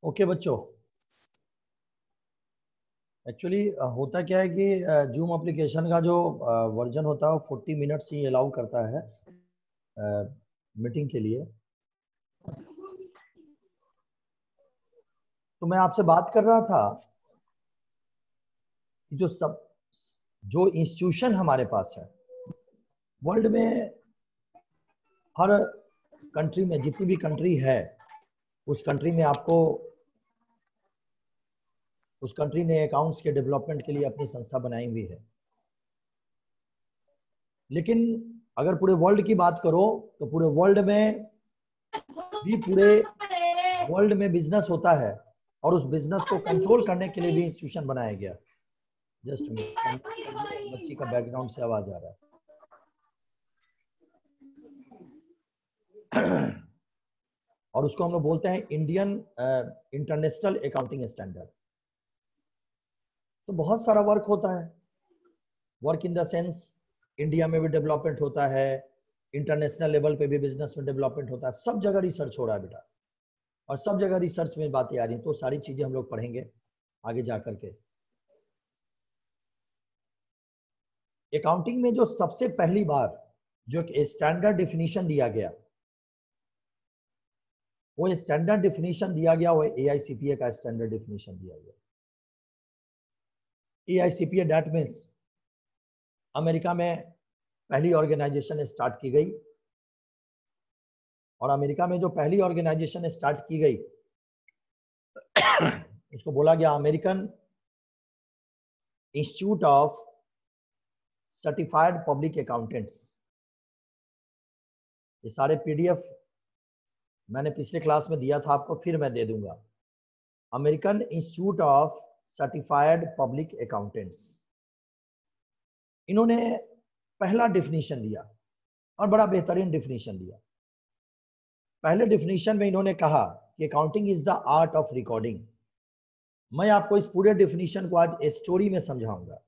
Okay बच्चों, actually होता क्या है कि जूम एप्लीकेशन का जो वर्जन होता है वो 40 मिनट्स ही अलाउ करता है मीटिंग के लिए। तो मैं आपसे बात कर रहा था कि जो इंस्टीट्यूशन हमारे पास है वर्ल्ड में, हर कंट्री में, जितनी भी कंट्री है उस कंट्री में आपको उस कंट्री ने अकाउंट्स के डेवलपमेंट के लिए अपनी संस्था बनाई हुई है। लेकिन अगर पूरे वर्ल्ड की बात करो तो पूरे वर्ल्ड में बिजनेस होता है और उस बिजनेस को कंट्रोल करने के लिए भी इंस्टीट्यूशन बनाया गया। जस्ट बच्ची का बैकग्राउंड से आवाज आ रहा है। और उसको हम लोग बोलते हैं इंडियन इंटरनेशनल अकाउंटिंग स्टैंडर्ड। तो बहुत सारा वर्क होता है, work in the sense India में भी डेवलपमेंट होता है, इंटरनेशनल लेवल पे भी बिजनेस में डेवलपमेंट होता है, सब जगह रिसर्च हो रहा है बेटा, और सब जगह रिसर्च में बातें आ रही हैं। तो सारी चीजें हम लोग पढ़ेंगे आगे जा करके। अकाउंटिंग में जो सबसे पहली बार जो एक स्टैंडर्ड डिफिनीशन दिया गया, वो स्टैंडर्ड डिफिनीशन दिया गया, वो AICPA का स्टैंडर्ड डिफिनीशन दिया गया। AICPA दैट मीन्स अमेरिका में पहली ऑर्गेनाइजेशन स्टार्ट की गई, और अमेरिका में जो पहली ऑर्गेनाइजेशन स्टार्ट की गई उसको बोला गया American institute of certified public accountants. ये सारे PDF मैंने पिछले क्लास में दिया था आपको, फिर मैं दे दूंगा। American institute of certified public accountants, इन्होंने पहला डिफिनीशन दिया और बड़ा बेहतरीन डिफिनीशन दिया। पहले डिफिनीशन में इन्होंने कहा कि accounting is the art of recording. मैं आपको इस पूरे डिफिनीशन को आज स्टोरी में समझाऊंगा,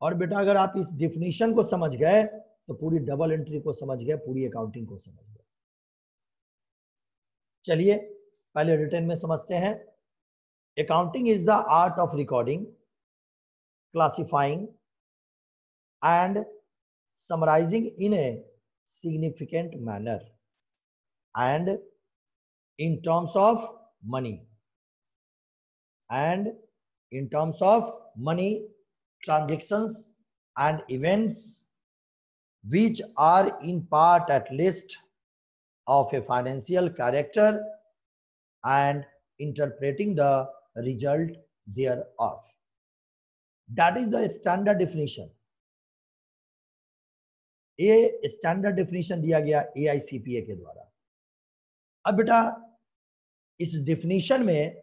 और बेटा अगर आप इस डिफिनीशन को समझ गए तो पूरी डबल एंट्री को समझ गए, पूरी अकाउंटिंग को समझ गए। चलिए पहले रिटर्न में समझते हैं। Accounting is the art of recording, classifying and summarising in a significant manner and in terms of money transactions and events which are in part at least of a financial character and interpreting the result thereof. That is the standard definition. ये standard definition दिया गया AICPA के द्वारा। अब बेटा इस definition में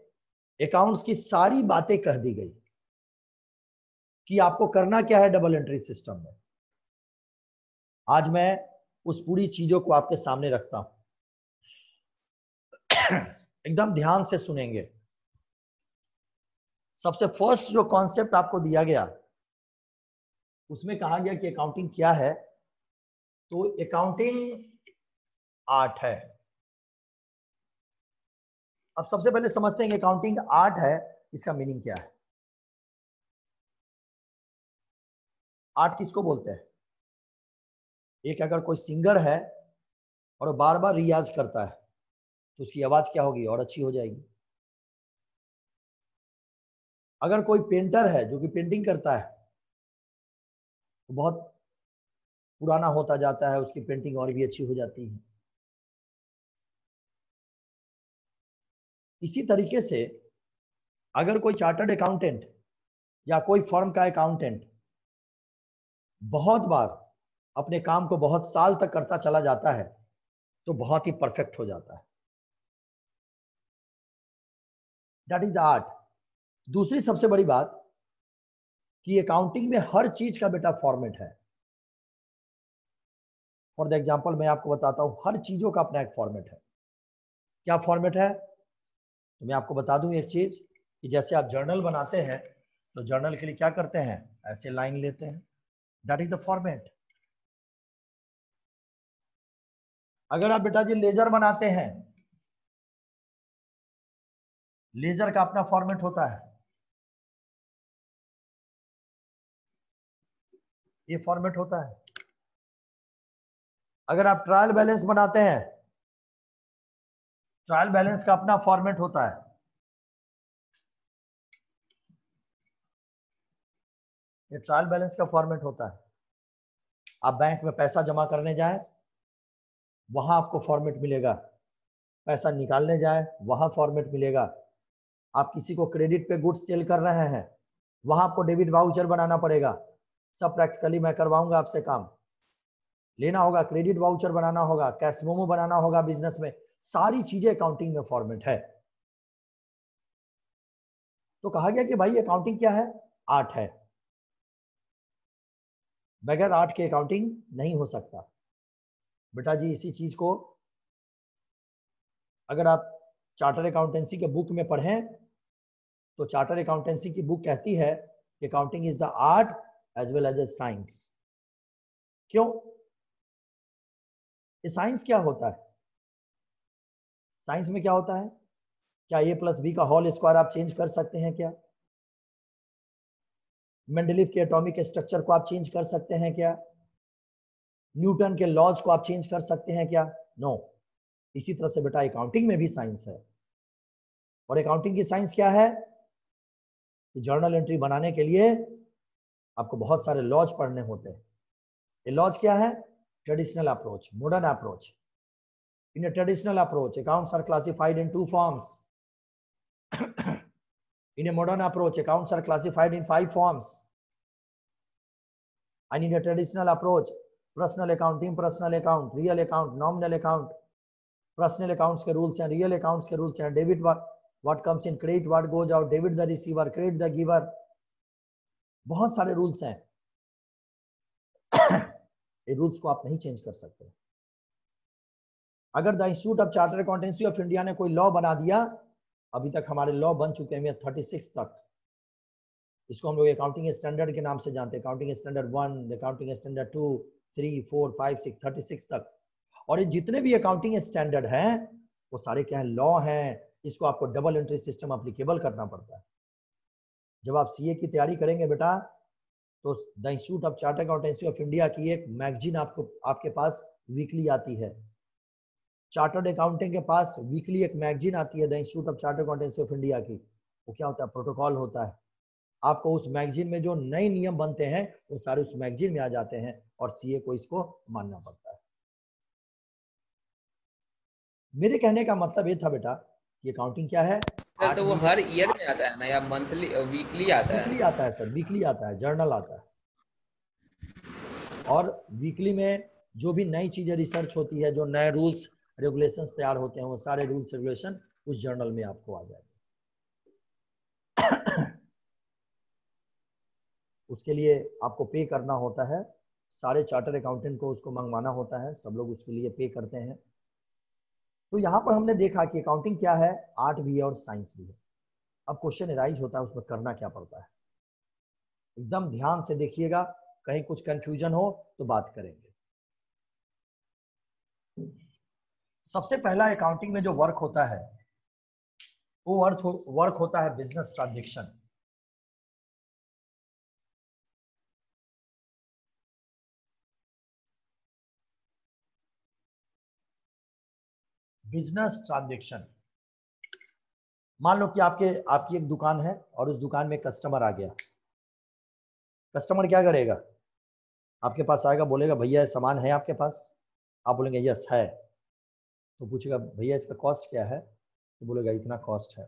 accounts की सारी बातें कह दी गई कि आपको करना क्या है डबल एंट्री सिस्टम में। आज मैं उस पूरी चीजों को आपके सामने रखता हूं, एकदम ध्यान से सुनेंगे। सबसे फर्स्ट जो कॉन्सेप्ट आपको दिया गया उसमें कहा गया कि अकाउंटिंग क्या है। तो अकाउंटिंग आर्ट है। अब सबसे पहले समझते हैं कि अकाउंटिंग आर्ट है, इसका मीनिंग क्या है। आर्ट किसको बोलते हैं? एक अगर कोई सिंगर है और वो बार बार रियाज करता है तो उसकी आवाज क्या होगी? और अच्छी हो जाएगी। अगर कोई पेंटर है जो कि पेंटिंग करता है तो बहुत पुराना होता जाता है, उसकी पेंटिंग और भी अच्छी हो जाती है। इसी तरीके से अगर कोई चार्टर्ड अकाउंटेंट या कोई फर्म का अकाउंटेंट बहुत बार अपने काम को बहुत साल तक करता चला जाता है तो बहुत ही परफेक्ट हो जाता है। That is the art. दूसरी सबसे बड़ी बात कि अकाउंटिंग में हर चीज का बेटा फॉर्मेट है। फॉर द एग्जाम्पल मैं आपको बताता हूं, हर चीजों का अपना एक फॉर्मेट है। क्या फॉर्मेट है? तो मैं आपको बता दूं एक चीज कि जैसे आप जर्नल बनाते हैं तो जर्नल के लिए क्या करते हैं, ऐसे लाइन लेते हैं, दैट इज द फॉर्मेट। अगर आप बेटा जी लेजर बनाते हैं, लेजर का अपना फॉर्मेट होता है, ये फॉर्मेट होता है। अगर आप ट्रायल बैलेंस बनाते हैं, ट्रायल बैलेंस का अपना फॉर्मेट होता है। ये ट्रायल बैलेंस का फॉर्मेट होता है। आप बैंक में पैसा जमा करने जाए, वहां आपको फॉर्मेट मिलेगा। पैसा निकालने जाए, वहां फॉर्मेट मिलेगा। आप किसी को क्रेडिट पे गुड्स सेल कर रहे हैं, वहां आपको डेबिट वाउचर बनाना पड़ेगा। सब प्रैक्टिकली मैं करवाऊंगा आपसे काम। लेना होगा, क्रेडिट वाउचर बनाना होगा, कैश मेमो बनाना होगा बिजनेस में। सारी चीजें अकाउंटिंग में फॉर्मेट है। तो कहा गया कि भाई अकाउंटिंग क्या है? आर्ट है। बगैर आर्ट के अकाउंटिंग नहीं हो सकता। बेटा जी इसी चीज को अगर आप चार्टर अकाउंटेंसी के बुक में पढ़ें तो चार्टर अकाउंटेंसी की बुक कहती है कि accounting is the art as well as a science. क्यों? ये साइंस क्या होता है? साइंस में क्या होता है? क्या ए प्लस बी का होल स्क्वायर आप चेंज कर सकते हैं क्या? मेंडलीव के एटॉमिक स्ट्रक्चर को आप चेंज कर सकते हैं क्या? न्यूटन के लॉज को आप चेंज कर सकते हैं क्या? नो। इसी तरह से बेटा अकाउंटिंग में भी साइंस है। और अकाउंटिंग की साइंस क्या है? कि जर्नल एंट्री बनाने के लिए आपको बहुत सारे लॉज पढ़ने होते हैं। ये लॉज क्या है? Traditional approach, modern approach. In a traditional approach, accounts are classified in two forms. In a modern approach, accounts are classified in 5 forms. And in a traditional approach, personal account, impersonal account, real account, nominal account, personal accounts के rules हैं, real accounts के rules हैं, debit what comes in, credit what goes out, debit the receiver, credit the giver. बहुत सारे rules हैं। ये rules को आप नहीं चेंज कर सकते। अगर the institute of chartered accountancy of India ने कोई लॉ बना दिया, अभी तक हमारे लॉ बन चुके हैं 36 तक। इसको हम लोग अकाउंटिंग स्टैंडर्ड के नाम से जानते हैं। अकाउंटिंग स्टैंडर्ड 1, अकाउंटिंग स्टैंडर्ड 2, 3, 4, 5, 6, 36 तक। और ये जितने भी अकाउंटिंग स्टैंडर्ड हैं वो सारे क्या है? लॉ हैं। इसको आपको डबल एंट्री सिस्टम अप्लीकेबल करना पड़ता है। जब आप सीए की तैयारी करेंगे बेटा तो the institute of chartered accountancy of India की एक मैगजीन आपके पास वीकली आती है। चार्टर्ड अकाउंटिंग के पास वीकली एक मैगजीन आती है the institute of chartered accountancy of India की। वो क्या होता है? प्रोटोकॉल होता है। आपको उस मैगजीन में जो नए नियम बनते हैं वो सारे उस मैगजीन में आ जाते हैं और सीए को इसको मानना पड़ता है। मेरे कहने का मतलब ये था बेटा कि अकाउंटिंग क्या है? सर तो वो हर ईयर में आता है ना या मंथली वीकली आता है? वीकली आता है सर, वीकली आता है, जर्नल आता है। और वीकली में जो भी नई चीजें रिसर्च होती है, जो नए रूल्स रेगुलेशंस तैयार होते हैं, वो सारे रूल्स रेगुलेशन उस जर्नल में आपको आ जाएंगे। उसके लिए आपको पे करना होता है। सारे चार्टर अकाउंटेंट को उसको मंगवाना होता है, सब लोग उसके लिए पे करते हैं। तो यहाँ पर हमने देखा कि अकाउंटिंग क्या है? आर्ट भी है और साइंस भी है। अब क्वेश्चन एराइज होता है उसमें करना क्या पड़ता है। एकदम ध्यान से देखिएगा, कहीं कुछ कंफ्यूजन हो तो बात करेंगे। सबसे पहला अकाउंटिंग में जो वर्क होता है वो वर्क होता है बिजनेस ट्रांजेक्शन। Business transaction. मान लो कि आपकी एक दुकान है और उस दुकान में कस्टमर आ गया। कस्टमर क्या करेगा? आपके पास आएगा, बोलेगा भैया सामान है आपके पास, आप बोलेंगे यस है, तो पूछेगा भैया इसका कॉस्ट क्या है, तो बोलेगा इतना कॉस्ट है।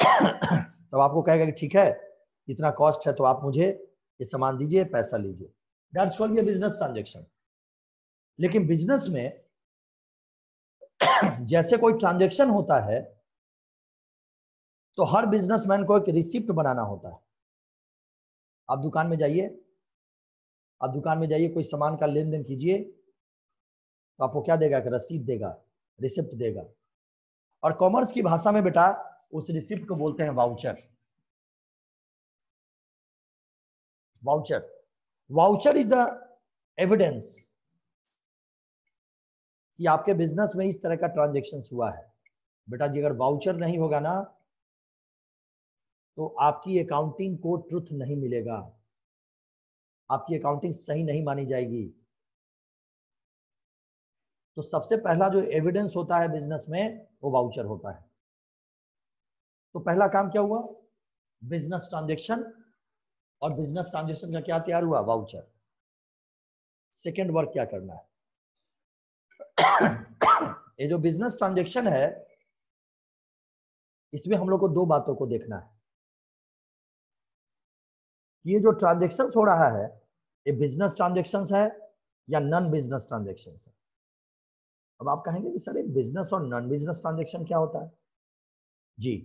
तब आपको कहेगा कि ठीक है इतना कॉस्ट है तो आप मुझे ये सामान दीजिए, पैसा लीजिए। That's called business transaction. लेकिन बिजनेस में जैसे कोई ट्रांजेक्शन होता है तो हर बिजनेसमैन को एक रिसिप्ट बनाना होता है। आप दुकान में जाइए, कोई सामान का लेन देन कीजिए, तो आपको क्या देगा, कि रसीद देगा, रिसिप्ट देगा। और कॉमर्स की भाषा में बेटा उस रिसिप्ट को बोलते हैं voucher. Voucher is the evidence कि आपके बिजनेस में इस तरह का ट्रांजेक्शन हुआ है। बेटा जी अगर वाउचर नहीं होगा ना तो आपकी अकाउंटिंग को ट्रुथ नहीं मिलेगा, आपकी अकाउंटिंग सही नहीं मानी जाएगी। तो सबसे पहला जो एविडेंस होता है बिजनेस में वो वाउचर होता है। तो पहला काम क्या हुआ, बिजनेस ट्रांजेक्शन, और बिजनेस ट्रांजेक्शन का क्या तैयार हुआ, वाउचर। सेकेंड वर्क क्या करना है, ये जो बिजनेस ट्रांजेक्शन है इसमें हम लोग को दो बातों को देखना है। ये जो ट्रांजेक्शन हो रहा है ये बिजनेस ट्रांजेक्शन है या नॉन बिजनेस ट्रांजेक्शन है। अब आप कहेंगे कि सर बिजनेस और नॉन बिजनेस ट्रांजेक्शन क्या होता है। जी,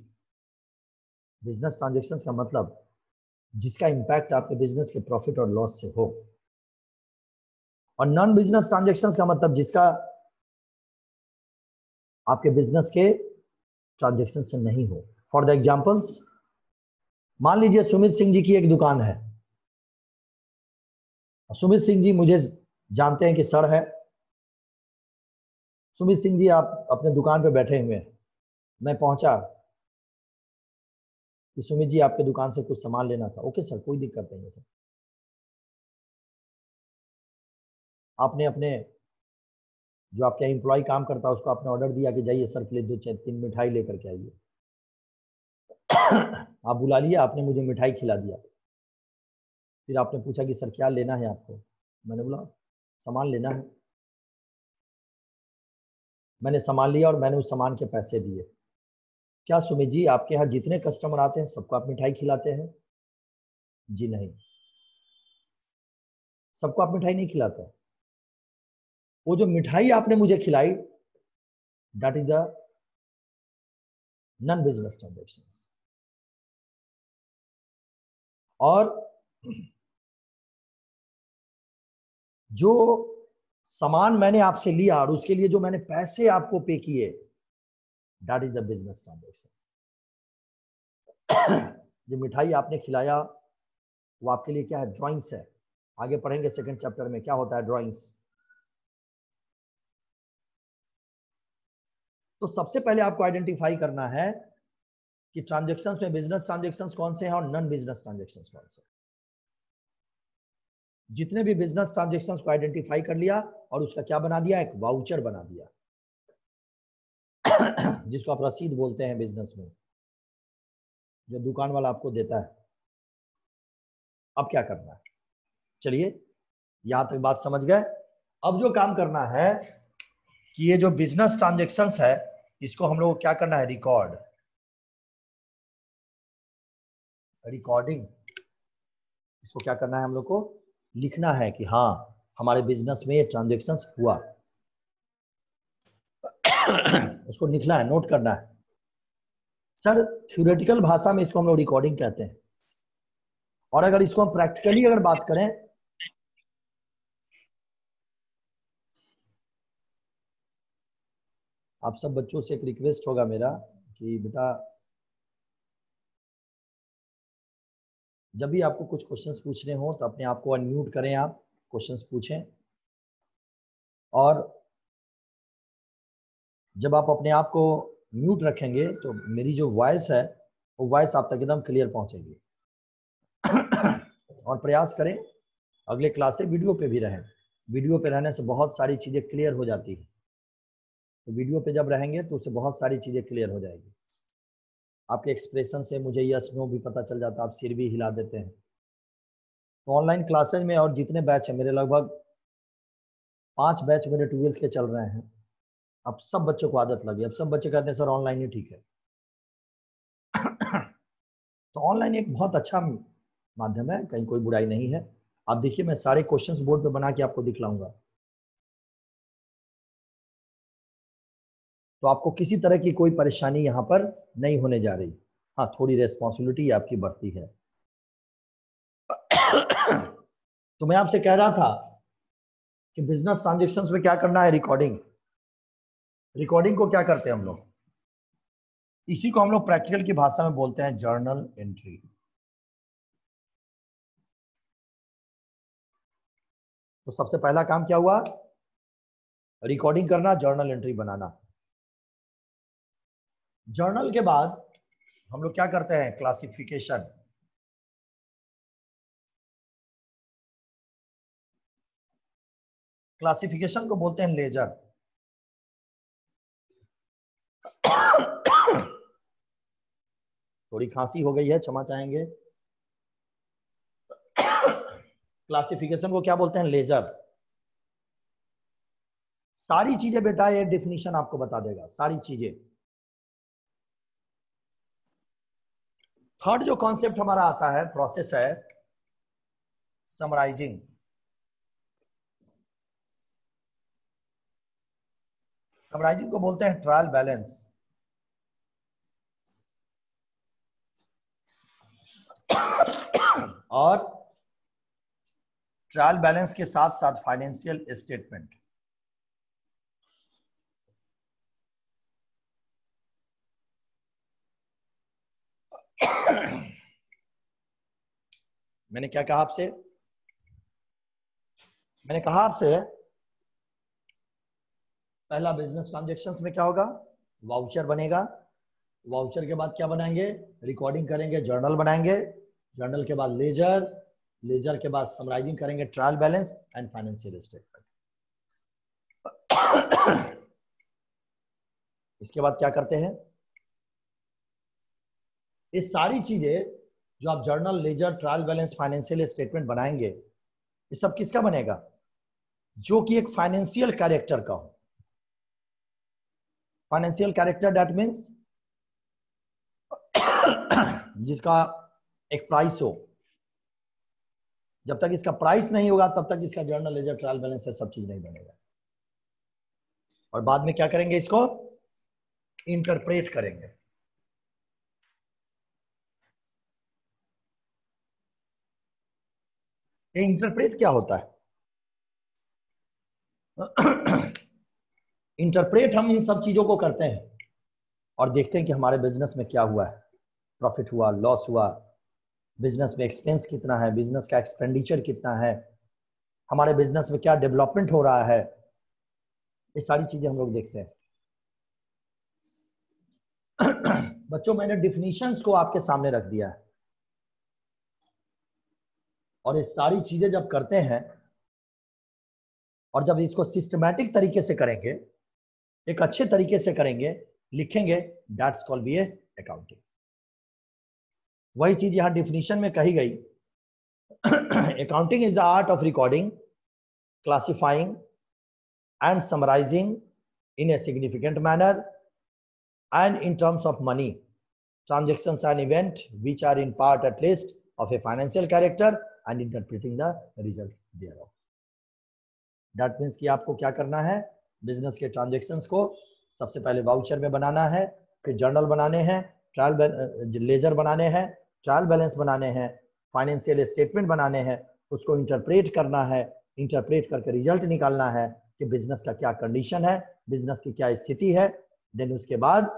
बिजनेस ट्रांजेक्शन का मतलब जिसका इंपैक्ट आपके बिजनेस के प्रॉफिट और लॉस से हो, और नॉन बिजनेस ट्रांजेक्शन का मतलब जिसका आपके बिजनेस के ट्रांजेक्शन से नहीं हो। फॉर द एग्जांपल्स, मान लीजिए सुमित सिंह जी की एक दुकान है, सुमित सिंह जी मुझे जानते हैं कि सर है। सुमित सिंह जी आप अपने दुकान पे बैठे हुए हैं, मैं पहुंचा कि सुमित जी आपके दुकान से कुछ सामान लेना था। ओके सर, कोई दिक्कत नहीं है सर। आपने अपने जो आपके एम्प्लॉय काम करता है उसको आपने ऑर्डर दिया कि जाइए सर के लिए 2-3 मिठाई लेकर के आइए। आप बुला लिया, आपने मुझे मिठाई खिला दिया। फिर आपने पूछा कि सर क्या लेना है आपको, मैंने बोला सामान लेना है। मैंने सामान लिया और मैंने उस सामान के पैसे दिए। क्या सुमित जी आपके यहाँ जितने कस्टमर आते हैं सबको आप मिठाई खिलाते हैं। जी नहीं, सबको आप मिठाई नहीं खिलाते। वो जो मिठाई आपने मुझे खिलाई that is the non business transaction. और जो सामान मैंने आपसे लिया और उसके लिए जो मैंने पैसे आपको पे किए that is the business transaction. जो मिठाई आपने खिलाया वो आपके लिए क्या है, ड्राइंग्स है। आगे पढ़ेंगे सेकंड चैप्टर में क्या होता है ड्राइंग्स। तो सबसे पहले आपको आइडेंटिफाई करना है कि ट्रांजेक्शन्स में बिजनेस ट्रांजेक्शन्स कौन से हैं और नॉन बिजनेस ट्रांजेक्शन्स कौन से। जितने भी बिजनेस ट्रांजेक्शन्स को आइडेंटिफाई कर लिया और उसका क्या बना दिया, एक वाउचर बना दिया जिसको आप रसीद बोलते हैं बिजनेस में, जो दुकान वाला आपको देता है। अब क्या करना है, चलिए यहां तक बात समझ गए। अब जो काम करना है कि ये जो बिजनेस ट्रांजेक्शन्स है इसको हम लोग को क्या करना है, रिकॉर्डिंग। इसको क्या करना है, हम लोग को लिखना है कि हाँ हमारे बिजनेस में ये ट्रांजेक्शन्स हुआ। उसको लिखना है, नोट करना है। सर थ्योरेटिकल भाषा में इसको हम लोग रिकॉर्डिंग कहते हैं, और अगर इसको हम प्रैक्टिकली अगर बात करें आप सब बच्चों से एक रिक्वेस्ट होगा मेरा कि बेटा जब भी आपको कुछ क्वेश्चंस पूछने हो तो अपने आप को अनम्यूट करें, आप क्वेश्चंस पूछें। और जब आप अपने आप को म्यूट रखेंगे तो मेरी जो वॉइस है वो वॉइस आप तक एकदम क्लियर पहुंचेगी। और प्रयास करें अगले क्लास से वीडियो पे भी रहें। वीडियो पे रहने से बहुत सारी चीज़ें क्लियर हो जाती है। तो वीडियो पे जब रहेंगे तो उससे बहुत सारी चीज़ें क्लियर हो जाएगी। आपके एक्सप्रेशन से मुझे यस नो भी पता चल जाता है, आप सिर भी हिला देते हैं। तो ऑनलाइन क्लासेज में और जितने बैच है मेरे, लगभग 5 बैच मेरे 12th के चल रहे हैं। अब सब बच्चों को आदत लगी, अब सब बच्चे कहते हैं सर ऑनलाइन ही ठीक है। तो ऑनलाइन एक बहुत अच्छा माध्यम है, कहीं कोई बुराई नहीं है। आप देखिए मैं सारे क्वेश्चंस बोर्ड पे बना के आपको दिखलाऊंगा, तो आपको किसी तरह की कोई परेशानी यहाँ पर नहीं होने जा रही। हाँ, थोड़ी रेस्पॉन्सिबिलिटी आपकी बढ़ती है। तो मैं आपसे कह रहा था कि बिजनेस ट्रांजेक्शन्स में क्या करना है, रिकॉर्डिंग। रिकॉर्डिंग को क्या करते हैं हम लोग, इसी को हम लोग प्रैक्टिकल की भाषा में बोलते हैं जर्नल एंट्री। तो सबसे पहला काम क्या हुआ, रिकॉर्डिंग करना, जर्नल एंट्री बनाना। जर्नल के बाद हम लोग क्या करते हैं, क्लासिफिकेशन। क्लासिफिकेशन को बोलते हैं लेजर। थोड़ी खांसी हो गई है, क्षमा चाहेंगे। क्लासिफिकेशन को क्या बोलते हैं, लेजर। सारी चीजें बेटा ये डेफिनेशन आपको बता देगा, सारी चीजें। थर्ड जो कॉन्सेप्ट हमारा आता है, प्रोसेस है समराइजिंग। समराइजिंग को बोलते हैं ट्रायल बैलेंस। और ट्रायल बैलेंस के साथ साथ फाइनेंशियल स्टेटमेंट। मैंने क्या कहा आपसे, मैंने कहा आपसे पहला बिजनेस ट्रांजैक्शंस में क्या होगा, वाउचर बनेगा। वाउचर के बाद क्या बनाएंगे, रिकॉर्डिंग करेंगे, जर्नल बनाएंगे। जर्नल के बाद लेजर, लेजर के बाद समराइजिंग करेंगे, trial balance and financial statement. इसके बाद क्या करते हैं, ये सारी चीजें जो आप journal, ledger, trial balance, financial statement बनाएंगे, ये सब किसका बनेगा, जो कि एक फाइनेंशियल कैरेक्टर का हो। फाइनेंशियल कैरेक्टर दैट मीन्स जिसका एक प्राइस हो। जब तक इसका प्राइस नहीं होगा तब तक इसका जर्नल, लेजर, ट्रायल बैलेंस है सब चीज नहीं बनेगा। और बाद में क्या करेंगे, इसको इंटरप्रेट करेंगे। ये इंटरप्रेट क्या होता है, इंटरप्रेट हम इन सब चीजों को करते हैं और देखते हैं कि हमारे बिजनेस में क्या हुआ है, प्रॉफिट हुआ, लॉस हुआ, बिजनेस में एक्सपेंस कितना है, बिजनेस का एक्सपेंडिचर कितना है, हमारे बिजनेस में क्या डेवलपमेंट हो रहा है, ये सारी चीजें हम लोग देखते हैं। बच्चों मैंने डिफिनीशंस को आपके सामने रख दिया है, और ये सारी चीजें जब करते हैं और जब इसको सिस्टमैटिक तरीके से करेंगे, एक अच्छे तरीके से करेंगे, लिखेंगे, दैट्स कॉल्ड बी अकाउंटिंग। वही चीज यहां डिफिनीशन में कही गई, accounting is the art of recording, classifying and summarising in a significant manner and in terms of money transactions and event which are in part at least of a financial character and interpreting the result thereof. That means कि आपको क्या करना है, business के transactions को सबसे पहले voucher में बनाना है, फिर जर्नल बनाने हैं, ट्रायल लेजर बनाने हैं, ट्रायल बैलेंस बनाने हैं, फाइनेंशियल स्टेटमेंट बनाने हैं, उसको इंटरप्रेट करना है, इंटरप्रेट करके रिजल्ट निकालना है कि बिजनेस का क्या कंडीशन है, बिजनेस की क्या स्थिति है। देन उसके बाद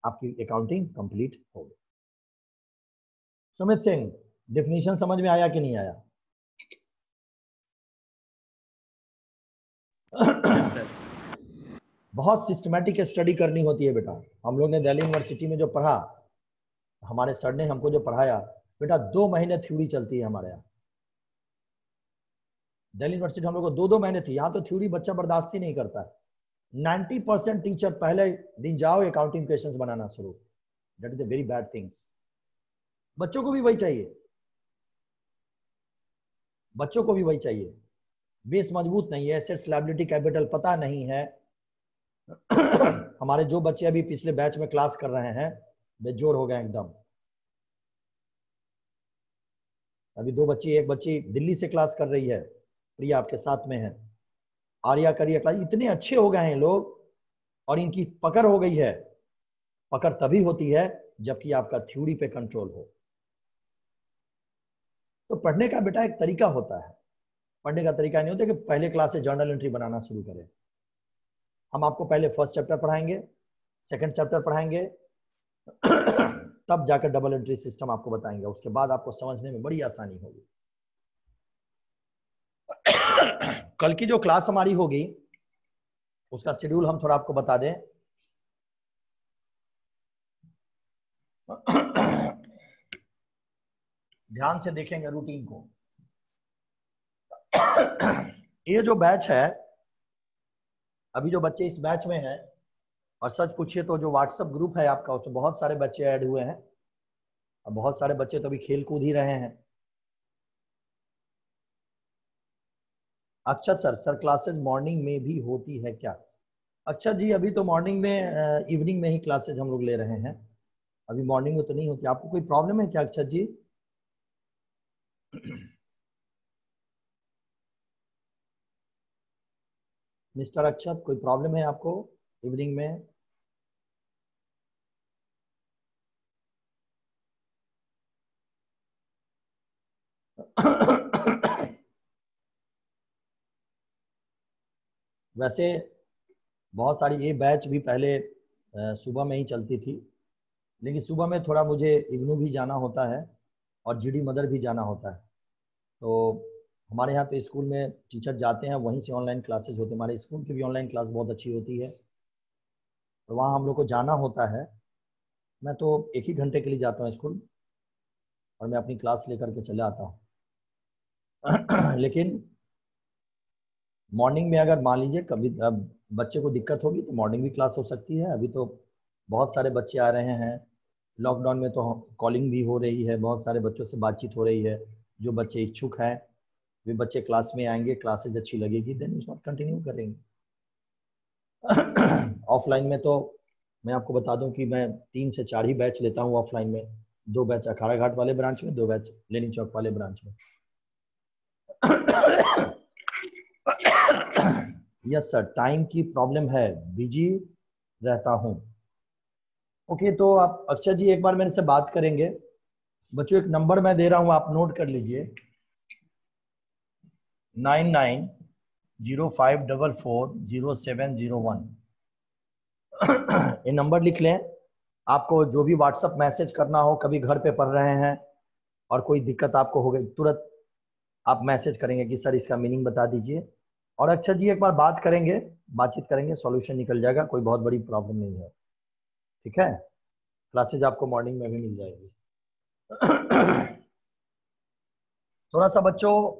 आपकी अकाउंटिंग कंप्लीट हो गई। सुमित सिंह, डेफिनेशन समझ में आया कि नहीं आया? Yes, sir. बहुत सिस्टमैटिक स्टडी करनी होती है बेटा। हम लोग ने दिल्ली यूनिवर्सिटी में जो पढ़ा, हमारे सर ने हमको जो पढ़ाया बेटा, 2 महीने थ्योरी चलती है हमारे यहाँ। दिल्ली यूनिवर्सिटी हम लोग को 2-2 महीने थी। यहाँ तो थ्योरी बच्चा बर्दाश्त ही नहीं करता है। 90% टीचर पहले दिन जाओ अकाउंटिंग क्वेश्चंस बनाना शुरू। That is the very bad things. बच्चों को भी वही चाहिए। बच्चों को भी वही चाहिए। बेस मजबूत नहीं है, एसेट्स लायबिलिटी कैपिटल पता नहीं है। हमारे जो बच्चे अभी पिछले बैच में क्लास कर रहे हैं बेजोड़ हो गए एकदम। अभी 2 बच्ची, एक बच्ची दिल्ली से क्लास कर रही है, प्रिया आपके साथ में है, आर्या करिए क्लास। इतने अच्छे हो गए हैं लोग और इनकी पकड़ हो गई है। पकड़ तभी होती है जबकि आपका थ्योरी पे कंट्रोल हो। तो पढ़ने का बेटा एक तरीका होता है। पढ़ने का तरीका नहीं होता कि पहले क्लास से जर्नल एंट्री बनाना शुरू करें। हम आपको पहले फर्स्ट चैप्टर पढ़ाएंगे, सेकंड चैप्टर पढ़ाएंगे, तब जाकर डबल एंट्री सिस्टम आपको बताएंगे। उसके बाद आपको समझने में बड़ी आसानी होगी। कल की जो क्लास हमारी होगी उसका शेड्यूल हम थोड़ा आपको बता दें। ध्यान से देखेंगे रूटीन को। ये जो बैच है, अभी जो बच्चे इस बैच में हैं, और सच पूछिए तो जो व्हाट्सएप ग्रुप है आपका उसमें बहुत सारे बच्चे ऐड हुए हैं और बहुत सारे बच्चे तो अभी खेल कूद ही रहे हैं। अच्छा सर क्लासेस मॉर्निंग में भी होती है क्या? अच्छा जी, अभी तो मॉर्निंग में, इवनिंग में ही क्लासेज हम लोग ले रहे हैं। अभी मॉर्निंग में तो नहीं होती। आपको कोई प्रॉब्लम है क्या अक्षत जी? मिस्टर अक्षत, कोई प्रॉब्लम है आपको इवनिंग में? वैसे बहुत सारी ये बैच भी पहले सुबह में ही चलती थी, लेकिन सुबह में थोड़ा मुझे इग्नू भी जाना होता है और जीडी मदर भी जाना होता है। तो हमारे यहाँ पे स्कूल में टीचर जाते हैं, वहीं से ऑनलाइन क्लासेस होते हैं। हमारे स्कूल की भी ऑनलाइन क्लास बहुत अच्छी होती है, तो वहाँ हम लोग को जाना होता है। मैं तो 1 ही घंटे के लिए जाता हूँ स्कूल और मैं अपनी क्लास लेकर के चले आता हूँ। लेकिन मॉर्निंग में अगर मान लीजिए कभी बच्चे को दिक्कत होगी तो मॉर्निंग भी क्लास हो सकती है। अभी तो बहुत सारे बच्चे आ रहे हैं, लॉकडाउन में तो कॉलिंग भी हो रही है, बहुत सारे बच्चों से बातचीत हो रही है। जो बच्चे इच्छुक हैं वे बच्चे क्लास में आएंगे, क्लासेज अच्छी लगेगी, देन उसको कंटिन्यू करेंगे। ऑफलाइन में तो मैं आपको बता दूं कि मैं 3 से 4 ही बैच लेता हूं ऑफलाइन में। 2 बैच अखाड़ा घाट वाले ब्रांच में, 2 बैच लेनिन चौक वाले ब्रांच में। यस सर, टाइम की प्रॉब्लम है, बिजी रहता हूं। ओके, तो आप अक्षय जी एक बार मेरे से बात करेंगे। बच्चों एक नंबर मैं दे रहा हूं, आप नोट कर लीजिए, 9905440701। ये नंबर लिख लें। आपको जो भी व्हाट्सएप मैसेज करना हो, कभी घर पे पढ़ रहे हैं और कोई दिक्कत आपको हो गई, तुरंत आप मैसेज करेंगे कि सर इसका मीनिंग बता दीजिए। और अच्छा जी एक बार बात करेंगे, बातचीत करेंगे, सॉल्यूशन निकल जाएगा, कोई बहुत बड़ी प्रॉब्लम नहीं है। ठीक है, क्लासेज आपको मॉर्निंग में भी मिल जाएगी। थोड़ा सा बच्चों,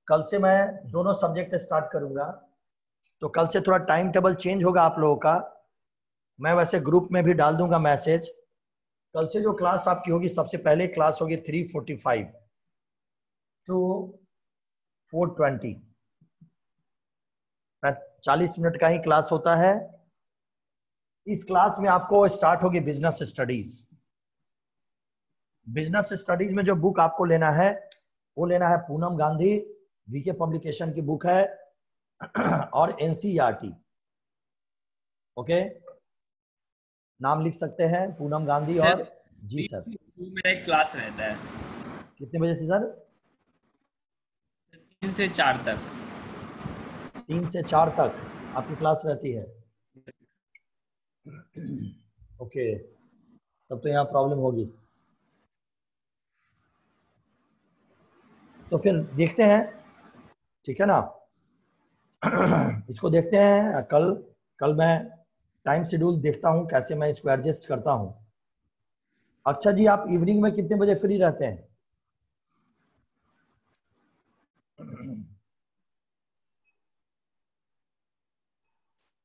कल से मैं दोनों सब्जेक्ट स्टार्ट करूंगा, तो कल से थोड़ा टाइम टेबल चेंज होगा आप लोगों का। मैं वैसे ग्रुप में भी डाल दूंगा मैसेज। कल से जो क्लास आपकी होगी, सबसे पहले क्लास होगी 3:45 टू 4:20। 40 मिनट का ही क्लास होता है। इस क्लास में आपको स्टार्ट होगी बिजनेस स्टडीज। बिजनेस स्टडीज में जो बुक आपको लेना है वो लेना है पूनम गांधी, वीके पब्लिकेशन की बुक है, और एनसीईआरटी। ओके, नाम लिख सकते हैं पूनम गांधी सर और जी सर। मेरा एक क्लास रहता है कितने बजे से सर? 3 से 4 तक। 3 से 4 तक आपकी क्लास रहती है। ओके, तब तो यहाँ प्रॉब्लम होगी। तो फिर देखते हैं, ठीक है ना? इसको देखते हैं कल। कल मैं टाइम शेड्यूल देखता हूँ कैसे मैं इसको एडजस्ट करता हूँ। अच्छा जी, आप इवनिंग में कितने बजे फ्री रहते हैं?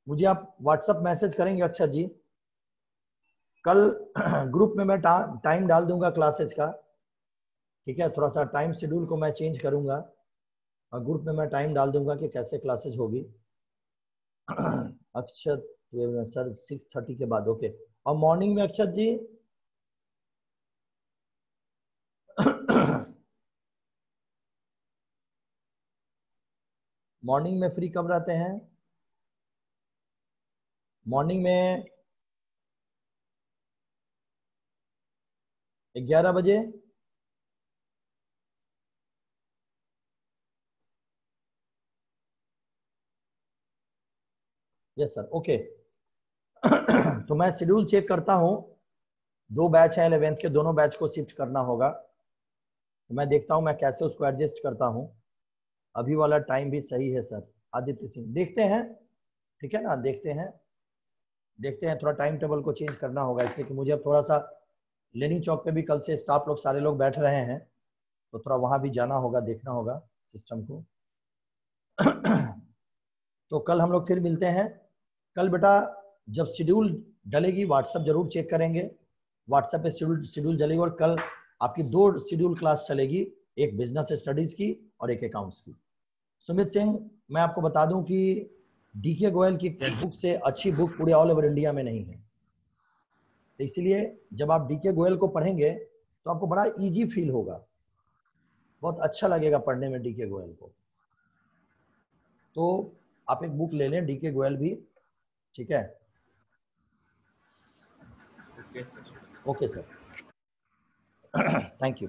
मुझे आप व्हाट्सएप मैसेज करेंगे अच्छा जी। कल ग्रुप में मैं टाइम डाल दूंगा क्लासेस का। ठीक है, थोड़ा सा टाइम शेड्यूल को मैं चेंज करूंगा। और ग्रुप में मैं टाइम डाल दूंगा कि कैसे क्लासेज होगी। अक्षत सर 6:30 के बाद, ओके। और मॉर्निंग में अक्षत जी मॉर्निंग में फ्री कब रहते हैं? मॉर्निंग में 11 बजे। Yes sir, okay. तो मैं शेड्यूल चेक करता हूँ। 2 बैच हैं 11th के, दोनों बैच को शिफ्ट करना होगा। तो मैं देखता हूँ मैं कैसे उसको एडजस्ट करता हूँ। अभी वाला टाइम भी सही है सर। आदित्य सिंह, देखते हैं, ठीक है ना, देखते हैं थोड़ा टाइम टेबल को चेंज करना होगा, इसलिए कि मुझे अब थोड़ा सा लेनी चौक पे भी कल से स्टाफ लोग सारे लोग बैठ रहे हैं, तो थोड़ा वहां भी जाना होगा, देखना होगा सिस्टम को। तो कल हम लोग फिर मिलते हैं। कल बेटा जब शेड्यूल डलेगी व्हाट्सएप जरूर चेक करेंगे। व्हाट्सएप पे शेड्यूल डलेगी, और कल आपकी 2 शेड्यूल क्लास चलेगी, एक बिजनेस स्टडीज की और एक अकाउंट्स की। सुमित सिंह, मैं आपको बता दूं कि डीके गोयल की बुक से अच्छी बुक पूरे ऑल ओवर इंडिया में नहीं है। तो इसलिए जब आप डीके गोयल को पढ़ेंगे तो आपको बड़ा इजी फील होगा, बहुत अच्छा लगेगा पढ़ने में डीके गोयल को। तो आप एक बुक ले लें डीके गोयल भी, ठीक है? Okay sir. Okay sir, thank you.